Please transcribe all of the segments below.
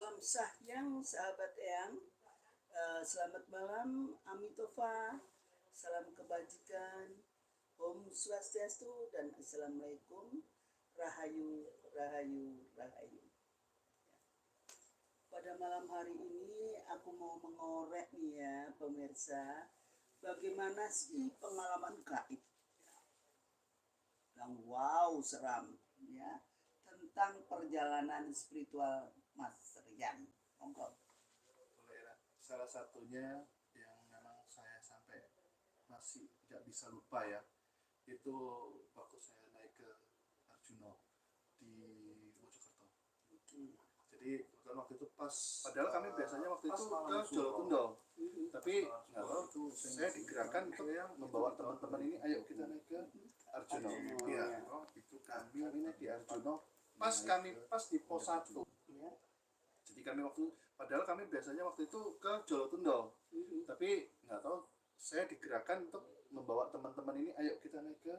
Salam sahyang sahabat Eyang. Selamat malam Amitova. Salam kebajikan. Om Swastiastu dan Assalamualaikum. Rahayu, Rahayu, Rahayu. Pada malam hari ini aku mau mengorek nih ya pemirsa, bagaimana sih pengalaman gaib yang wow seram ya tentang perjalanan spiritual Mas Rian. Monggo. Salah satunya yang memang saya sampai masih tidak bisa lupa ya, itu waktu saya naik ke Arjuna di Mojokerto. Jadi kebetulan waktu itu pas, padahal kami biasanya waktu itu ke Jolotundo, tapi nggak tahu tuh saya digerakkan untuk membawa teman-teman ini, ayo kita naik ke Arjuna. Iya, itu kami naik di Arjuna pas di pos 1. Jadi kami padahal kami biasanya waktu itu ke Jolotundo, tapi nggak tahu saya digerakkan untuk membawa teman-teman ini, ayo kita naik ke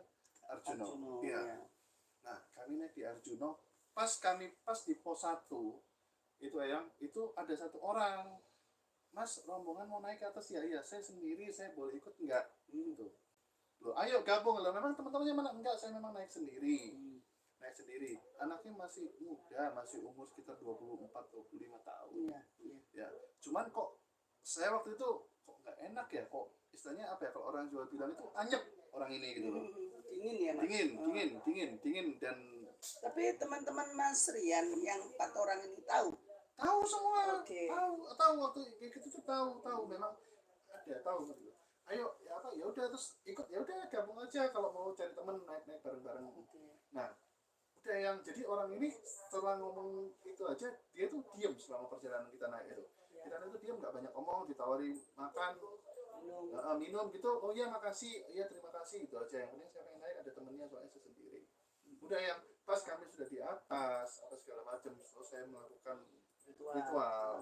Arjuna. Iya. Nah, kami naik di Arjuna, pas di pos 1 itu itu ada satu orang, Mas, rombongan mau naik ke atas ya? Iya, saya sendiri, saya boleh ikut nggak? Gitu. Loh, ayo gabung. Loh, memang teman-temannya mana? Enggak, saya memang naik sendiri. Naik sendiri. Anaknya masih muda, masih umur sekitar 24-25 tahun. Ya, cuman kok saya waktu itu kok nggak enak ya, kok istilahnya apa ya, kalau orang Jawa bilang itu anyep orang ini gitu loh. Dingin ya Mas? Dingin dan tapi teman-teman Mas Rian yang 4 orang ini tahu semua. Okay. Tahu waktu gitu tuh tahu memang ada, tahu gitu. Ayo ya apa, ya udah, terus ikut, ya udah gabung aja kalau mau cari teman, naik bareng-bareng. Nah, udah, yang jadi orang ini setelah ngomong itu aja, dia tuh diam selama perjalanan kita naik itu. Kita itu diam, nggak banyak ngomong, ditawari makan, minum gitu. Oh iya makasih, iya terima kasih, gitu aja. Yang penting saya pengen naik, ada temennya, soalnya saya sendiri. Udah, yang pas kami sudah di atas apa segala macam, terus saya melakukan ritual.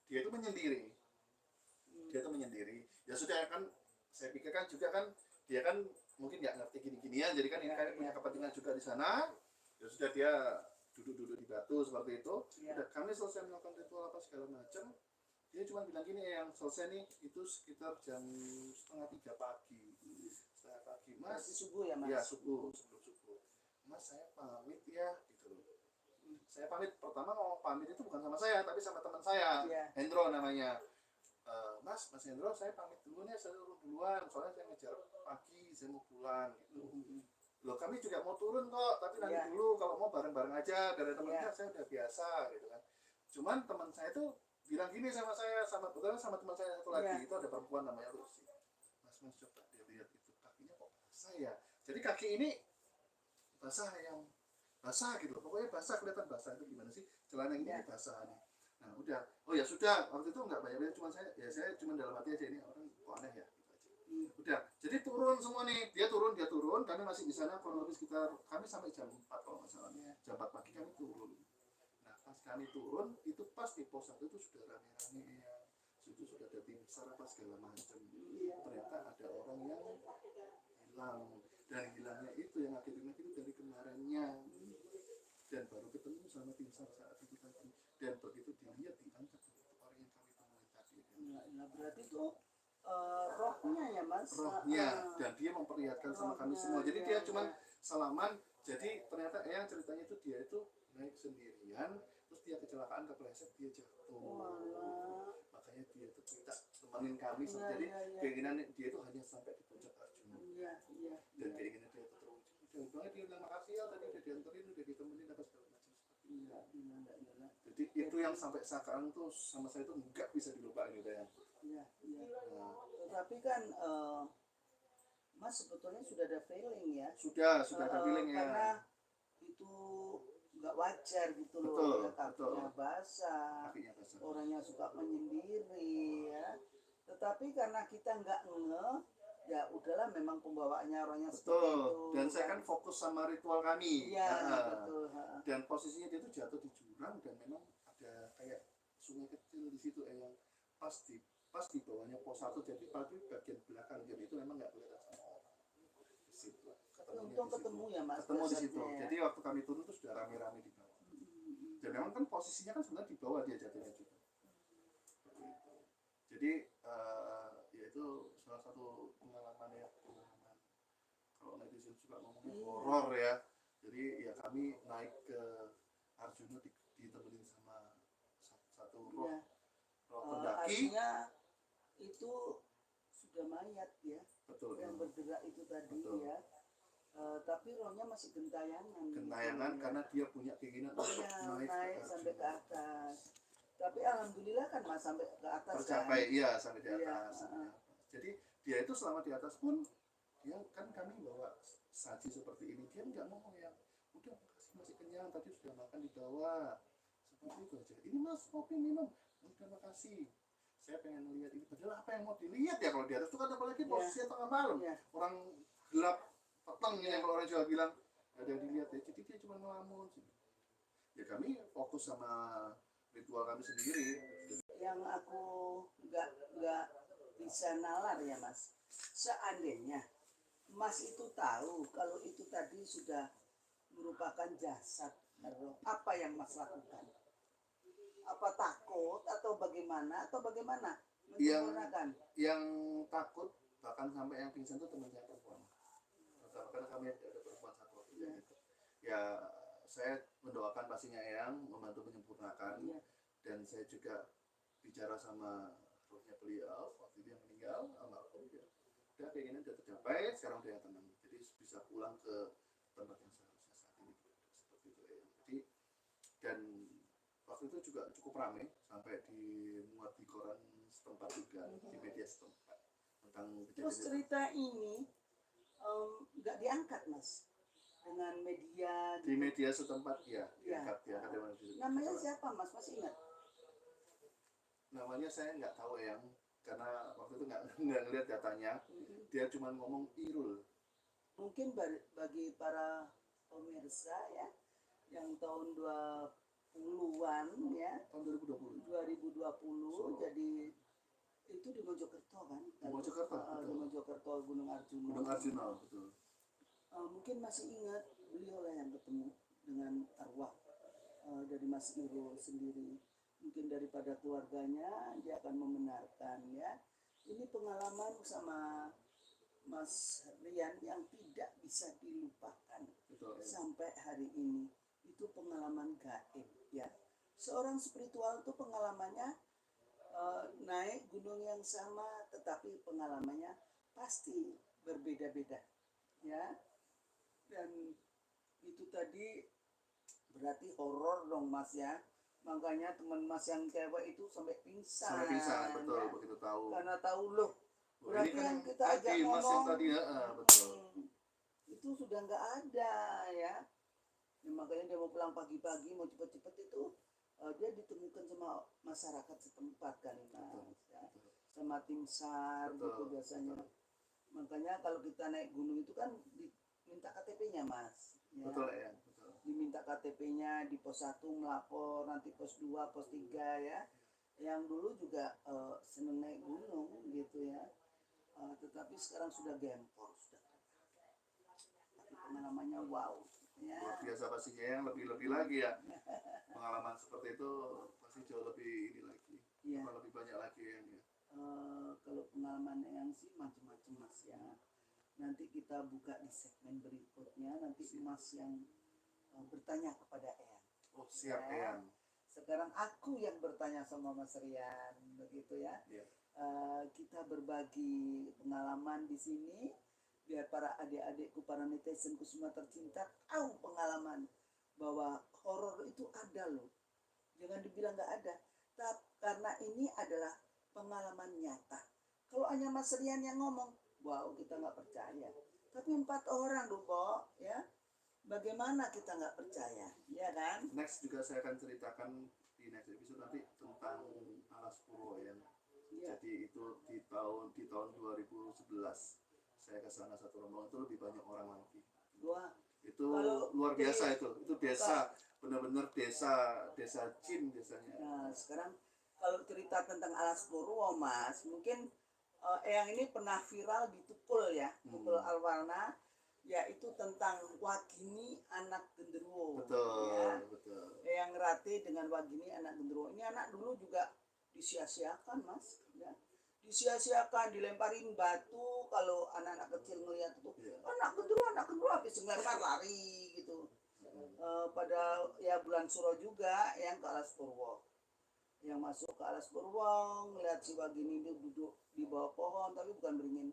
Dia itu menyendiri. Ya sudah kan, saya pikir kan juga kan dia kan mungkin nggak ngerti gini-ginian, jadi kan ini kan punya kepentingan juga di sana. Ya sudah, dia duduk di batu seperti itu. Udah, kami selesai melakukan ritual apa segala macam, dia cuma bilang gini, yang selesai nih itu sekitar jam 2:30 pagi. Mas, subuh ya Mas? Ya subuh, sebelum subuh. Mas, saya pamit ya gitu loh. Saya pamit, pertama ngomong pamit itu bukan sama saya, tapi sama teman saya, Hendro namanya. Mas Hendro, saya pamit dulu nih, saya turun duluan, soalnya saya ngejar pagi, saya mau pulang gitu. Loh, kami juga mau turun kok, tapi nanti dulu, kalau mau bareng-bareng aja, dari teman-teman saya udah biasa gitu kan. Cuman teman saya tuh bilang gini sama saya, sama teman saya satu lagi, itu ada perempuan namanya Lucy. Mas coba dia lihat itu, kakinya kok basah ya. Jadi kaki ini basah gitu, pokoknya basah, kelihatan basah. Itu gimana sih, celana ini basah nih. Nah udah, oh ya sudah, waktu itu nggak banyak, cuma saya cuma dalam hati aja, ini orang kok aneh ya gitu aja. Udah, jadi turun semua nih, dia turun, kami masih di sana kurang lebih sekitar, kami sampai jam 4 kalau nggak salah. Jam 4 pagi kami turun. Nah pas kami turun itu, pas di pos 1 itu sudah rame-rame ya, itu sudah ada tim SAR apa segala macam. Ternyata ada orang yang hilang, dan hilangnya itu yang akhirnya itu dari kemarinnya, dan baru ketemu sama tim SAR saat itu tadi. Dan begitu dilihat, diangkat orang yang kami temui tadi. Nah, berarti itu rohnya ya Mas? Rohnya, dan dia memperlihatkan sama kami semua. Jadi dia cuma salaman. Jadi ternyata yang ceritanya itu, dia itu naik sendirian, terus dia kecelakaan, kepleset, dia jatuh. Makanya dia tuh minta temenin kami. Jadi keinginan dia itu hanya sampai di puncak Arjuna. Dan keinginan dia itu terwujud. Dan banget dia bilang makasih ya, tadi udah dianterin, udah ditemenin apa segala macam. Jadi itu yang sampai sekarang tuh sama saya tuh nggak bisa dilupain gitu ya. Tapi kan Mas sebetulnya sudah ada feeling ya? Sudah ada feeling ya. Karena itu nggak wajar gitu loh, ya, kakinya basah, orangnya suka menyendiri ya. Tetapi karena kita nggak ya udahlah, memang pembawaannya orangnya seperti itu. Dan saya kan fokus sama ritual kami. Betul. Dan posisinya dia tuh jatuh di jurang, dan memang ada kayak sungai kecil di situ yang pas di bawahnya pos 1, jadi pagi bagian belakang, jadi itu memang nggak kelihatan sama orang. Di situ. Untung ketemu ya Mas. Ketemu di situ. Jadi waktu kami turun tuh sudah rame-rame di bawah. dan memang kan posisinya kan sebenarnya di bawah dia jatuhnya juga. Seperti itu. Jadi ya itu salah satu pengalaman ya, pengalaman kalau netizen suka ngomongnya horor ya. Jadi ya kami naik ke Arjuna ditemenin sama satu roh pendaki. Artinya itu sudah mayat ya, betul, yang bergerak itu tadi. betul. Ya, tapi rohnya masih gentayangan gitu, karena ya. dia punya keinginan untuk naik sampai ke atas. Tapi alhamdulillah kan Mas sampai ke atas tercapai kan? Iya, sampai di atas. Jadi dia itu selama di atas pun dia kan kami bawa saji seperti ini, dia nggak ngomong yang udah makasih masih kenyang, tadi sudah makan di bawah, seperti itu aja. Ini Mas kopi minum, udah makasih, saya pengen lihat ini. Padahal apa yang mau dilihat ya kalau di atas itu kan, apalagi posisinya tengah malam, orang gelap peteng ya, kalau orang Jawa bilang nggak ada yang dilihat ya. Jadi dia cuma ngelamun. Ya kami fokus sama ritual kami sendiri. Yang aku nggak bisa nalar ya Mas, seandainya Mas itu tahu kalau itu tadi sudah merupakan jasad, apa yang Mas lakukan? Apa takut atau bagaimana Yang takut bahkan sampai yang pingsan itu teman saya perempuan, karena kami ada perempuan satu ya. Saya mendoakan pastinya yang membantu menyempurnakan, dan saya juga bicara sama rohnya beliau waktu dia meninggal almarhum, ya udah keinginan sudah tercapai, sekarang udah yang tenang, jadi bisa pulang ke tempat yang seharusnya saat ini, seperti itu ya. Jadi dan waktu itu juga cukup ramai sampai dimuat di koran setempat juga, di media setempat tentang kejadian. Terus cerita ini nggak diangkat Mas dengan media di media setempat ya, diangkat. Namanya siapa Mas, masih ingat? Namanya saya nggak tahu yang, karena waktu itu nggak ngeliat datanya. Dia cuma ngomong Irul. Mungkin bagi para pemirsa ya yang tahun 20-an ya, tahun 2020 so, jadi itu di Mojokerto kan? Di Mojokerto, Gunung Arjuna. Betul. Mungkin masih ingat beliau lah yang ketemu dengan arwah dari Mas Irul sendiri. Mungkin daripada keluarganya dia akan membenarkan ya. Ini pengalaman sama Mas Rian yang tidak bisa dilupakan. Betul, sampai hari ini. Itu pengalaman gaib ya. Seorang spiritual itu pengalamannya naik gunung yang sama, tetapi pengalamannya pasti berbeda-beda ya. Dan itu tadi berarti horor dong Mas ya. Makanya teman Mas yang cewek itu sampai pingsan. Betul ya? Begitu tahu. Karena tahu loh. Berarti kan yang kita ajak ngomong tadi, betul. Itu sudah nggak ada ya. Makanya dia mau pulang pagi-pagi, mau cepet-cepet itu dia ditemukan sama masyarakat setempat kan Mas ya. Sama tim SAR gitu biasanya. Makanya kalau kita naik gunung itu kan diminta KTP-nya Mas ya. Betul ya. Diminta KTP-nya di pos 1 melapor, nanti pos 2, pos 3 ya. Yang dulu juga seneng naik gunung gitu ya. Tetapi sekarang sudah gempor, sudah. Tapi pengalamannya wow ya. Luar biasa pastinya, yang lebih lagi ya. Pengalaman seperti itu pasti jauh lebih ini lagi ya. Lebih banyak lagi yang ya. Kalau pengalaman yang sih macam-macam Mas ya. Nanti kita buka di segmen berikutnya, nanti Mas yang bertanya kepada Eyang. Oh siap ya. Eyang. Sekarang aku yang bertanya sama Mas Rian, begitu ya. Kita berbagi pengalaman di sini biar para adik-adikku, para netizenku semua tercinta tahu pengalaman bahwa horor itu ada loh. Jangan dibilang nggak ada, karena ini adalah pengalaman nyata. Kalau hanya Mas Rian yang ngomong, wow kita nggak percaya. Tapi 4 orang loh, Bo, ya. Bagaimana kita nggak percaya, ya kan? Next juga saya akan ceritakan di next episode nanti tentang Alas Purwo ya. Jadi itu di tahun 2011 saya ke sana satu rombongan, itu lebih banyak orang lagi. Wah, itu luar biasa itu desa, benar-benar desa jin desanya. Nah sekarang kalau cerita tentang Alas Purwo Mas, mungkin Eyang ini pernah viral di Tukul ya, Tukul Alwarna. Yaitu tentang Wagini anak genderuwo. Betul, ya. betul. Yang Rate dengan Wagini anak gendruwo. Ini anak dulu juga disia-siakan Mas, ya. Disia-siakan, dilemparin batu. Kalau anak-anak kecil ngelihat itu, anak gendruwo habis ngelempar lari gitu. Pada ya bulan Suro juga yang ke Alas Purwo, yang masuk ke Alas Purwo ngelihat si Wagini itu duduk di bawah pohon tapi bukan beringin.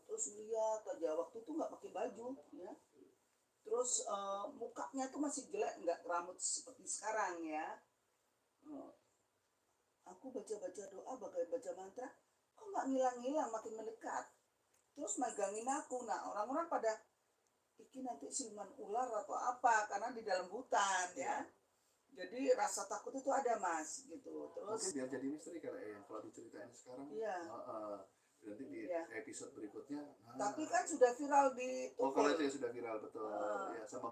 Terus lihat aja waktu itu nggak pakai baju, ya. Terus mukanya tuh masih jelek, nggak rambut seperti sekarang, ya. Aku baca-baca doa, baca mantra, kok nggak ngilang-ngilang, makin mendekat. Terus megangin aku. Nah, orang-orang pada iki nanti siluman ular atau apa, karena di dalam hutan, ya. Jadi rasa takut itu ada Mas, gitu. Terus mungkin biar jadi misteri kali ya kalau diceritain sekarang. Iya. Nanti di episode berikutnya. Tapi kan sudah viral di Tukul. Kalau itu ya sudah viral, betul. Ya sama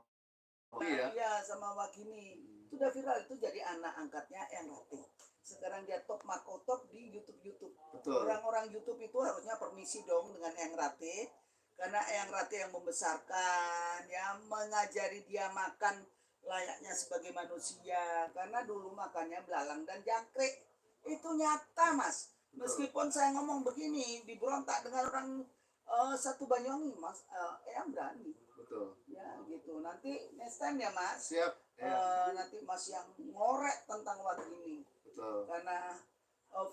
Iya, sama Wagini. Itu udah viral, itu jadi anak angkatnya Eyang Rate. Sekarang dia top markotop di YouTube. Betul. Orang-orang YouTube itu harusnya permisi dong dengan Eyang Rate, karena Eyang Rate yang membesarkan, yang mengajari dia makan layaknya sebagai manusia. Karena dulu makannya belalang dan jangkrik. Itu nyata Mas. Meskipun saya ngomong begini, diberontak dengan orang satu Banyuwangi, Mas, Eyang berani. Betul. Ya gitu. Nanti next time ya Mas. Siap. Nanti Mas yang ngorek tentang Wagini. Betul. Karena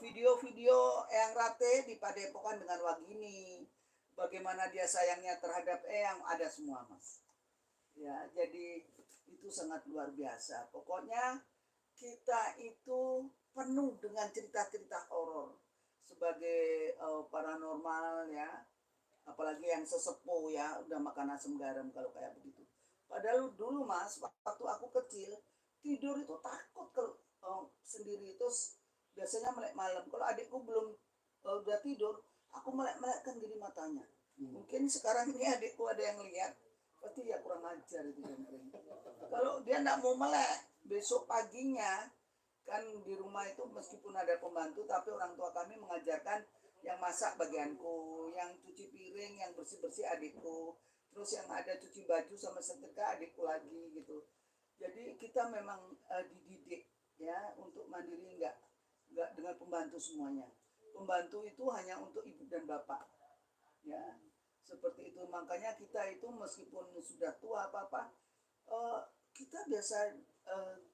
video-video Eyang Rate dipadepokan dengan Wagini. Bagaimana dia sayangnya terhadap Eyang, ada semua Mas. Ya, jadi itu sangat luar biasa. Pokoknya kita itu penuh dengan cerita-cerita horor sebagai paranormal, ya. Apalagi yang sesepuh, ya, udah makan asam garam kalau kayak begitu. Padahal dulu Mas, waktu aku kecil, tidur itu takut kalau sendiri. Terus biasanya melek malam. Kalau adikku belum udah tidur, aku melek-melekkan gini matanya. Mungkin sekarang ini adikku ada yang lihat, pasti ya kurang ajar itu. Kalau dia enggak mau melek, besok paginya kan di rumah itu meskipun ada pembantu, tapi orang tua kami mengajarkan yang masak bagianku, yang cuci piring, yang bersih-bersih adikku, terus yang ada cuci baju sama setrika adikku lagi gitu. Jadi kita memang dididik, ya, untuk mandiri, enggak dengan pembantu semuanya. Pembantu itu hanya untuk ibu dan bapak, ya, seperti itu. Makanya kita itu meskipun sudah tua apa kita biasa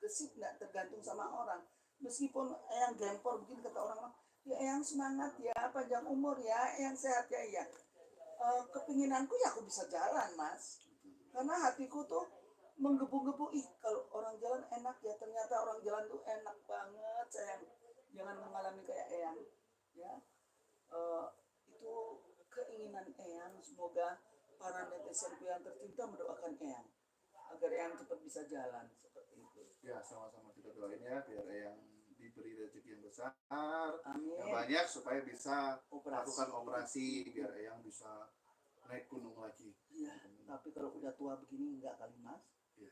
gesit, nggak tergantung sama orang. Meskipun Eyang gempor begini kata orang-orang, ya Eyang semangat ya, panjang umur ya, Eyang sehat ya, iya. Kepinginanku ya aku bisa jalan Mas, karena hatiku tuh menggebu-gebu, kalau orang jalan enak ya, ternyata orang jalan tuh enak banget sayang. Jangan mengalami kayak Eyang, ya. Itu keinginan Eyang, semoga para netizenku yang tercinta mendoakan Eyang agar Eyang cepat bisa jalan seperti itu. Ya, sama-sama kita doain ya, biar Eyang diberi rezeki yang besar, amin, yang banyak supaya bisa melakukan operasi. operasi biar Eyang bisa naik gunung lagi. Iya, tapi kalau udah tua begini enggak kali Mas. Ya.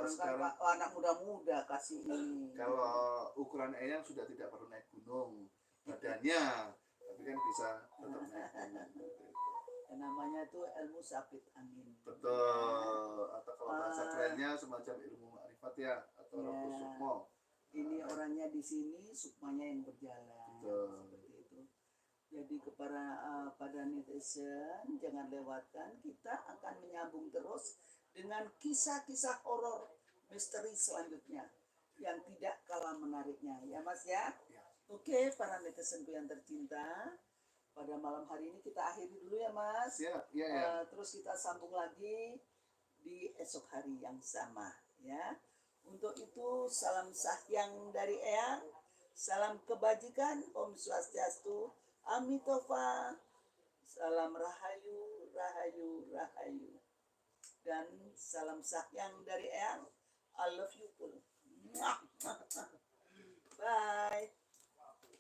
Sekarang kan anak muda-muda kasih ini. Kalau ukuran Eyang sudah tidak perlu naik gunung badannya, tapi kan bisa tetap naik gunung. Namanya itu ilmu sapit angin. Betul. Atau kalau bahasa kerennya semacam ilmu makrifat ya, atau rohus sukmo. Ini orangnya di sini, sukmanya yang berjalan. Betul. Seperti itu. Jadi pada netizen jangan lewatkan, kita akan menyambung terus dengan kisah-kisah horor misteri selanjutnya yang tidak kalah menariknya, ya Mas ya. Oke, para netizenku yang tercinta, pada malam hari ini kita akhiri dulu ya Mas. Ya. Terus kita sambung lagi di esok hari yang sama, ya. Untuk itu salam sahyang dari Eyang, salam kebajikan, Om Swastiastu, Amitoffa, salam rahayu, rahayu, rahayu, dan salam sahyang dari Eyang. I love you full. Bye.